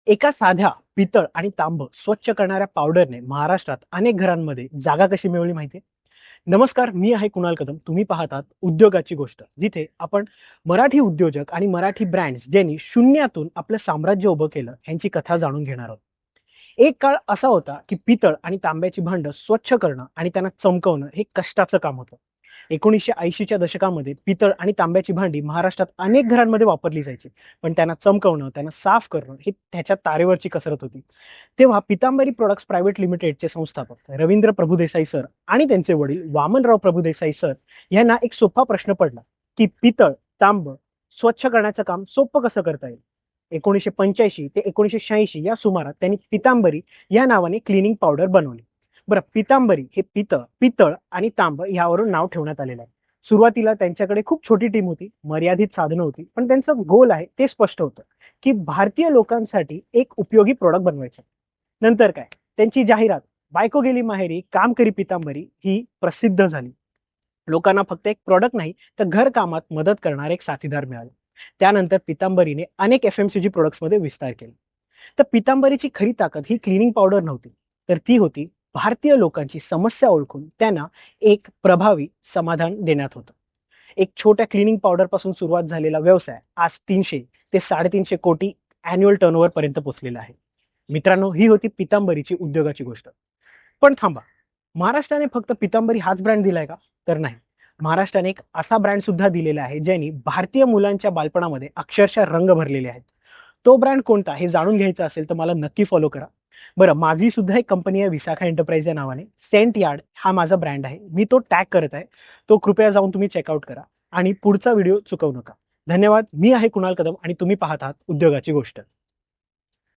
एका साध्या पितळ आणि तांब स्वच्छ करणाऱ्या पावडरने महाराष्ट्रात अनेक घरांमध्ये जागा कशी मिळवली माहिती आहे? नमस्कार, मी आहे कुणाल कदम. तुम्ही पाहतात उद्योगाची गोष्ट, जिथे आपण मराठी उद्योजक आणि मराठी ब्रँड्स ज्यांनी शून्यातून आपलं साम्राज्य उभं केलं यांची कथा जाणून घेणार आहोत. एक काळ असा होता की पितळ आणि तांब्याची भांड स्वच्छ करणं आणि त्यांना चमकवणं हे कष्टाचं काम होतं. 1980च्या दशकामध्ये पितळ आणि तांब्याची भांडी महाराष्ट्रात अनेक घरांमध्ये वापरली जायची. पण त्यांना चमकवणं, त्यांना साफ करणं ही त्याच्या तारेवरची कसरत होती. तेव्हा पितांबरी प्रॉडक्ट्स प्रायव्हेट लिमिटेडचे संस्थापक रवींद्र प्रभुदेसाई सर आणि त्यांचे वडील वामनराव प्रभुदेसाई सर यांना एक सोपा प्रश्न पडला की पितळ, तांब स्वच्छ करण्याचं काम सोपं कसं करता येईल. 1985 ते 1986 या सुमारात त्यांनी पितांबरी या नावाने क्लिनिंग पावडर बनवली. बरं, पितांबरी हे पितळ आणि तांब यावरून नाव ठेवण्यात आलेलं आहे. सुरुवातीला त्यांच्याकडे खूप छोटी टीम होती, मर्यादित साधनं होती, पण त्यांचं गोल आहे ते स्पष्ट होतं की भारतीय लोकांसाठी एक उपयोगी प्रोडक्ट बनवायचं. नंतर काय, त्यांची जाहिरात बायको गेली माहेरी काम करी पितांबरी ही प्रसिद्ध झाली. लोकांना फक्त एक प्रॉडक्ट नाही, तर घर कामात मदत करणारे एक साथीदार मिळाले. त्यानंतर पितांबरीने अनेक FMCG प्रोडक्ट्समध्ये विस्तार केला. तर पितांबरीची खरी ताकद ही क्लिनिंग पावडर नव्हती, तर ती होती भारतीय लोकांची समस्या ओळखून त्यांना एक प्रभावी समाधान देण्यात होतं. एक छोट्या क्लिनिंग पावडर पासून सुरुवात झालेला व्यवसाय आज 300 ते 350 कोटी अॅन्युअल टर्नओव्हर पर्यंत पोहोचलेला आहे. मित्रांनो, ही होती पितांबरीची उद्योगाची गोष्ट. पण थांबा, महाराष्ट्राने फक्त पितांबरी हाच ब्रँड दिलाय का? तर नाही. महाराष्ट्राने एक असा ब्रँड सुद्धा दिलेला आहे ज्यांनी भारतीय मुलांच्या बालपणामध्ये अक्षरशः रंग भरलेले आहेत. तो ब्रँड कोणता हे जाणून घ्यायचं असेल तर मला नक्की फॉलो करा. बरं, माझी सुद्धा एक कंपनी आहे विशाखा एंटरप्राइज या नावाने. सेंट यार्ड हा माझा ब्रँड आहे. मी तो टॅग करत आहे. तो कृपया जाऊन तुम्ही चेकआउट करा आणि पुढचा व्हिडिओ चुकवू नका. धन्यवाद. मी आहे कुणाल कदम आणि तुम्ही पाहत आहात उद्योगाची गोष्ट.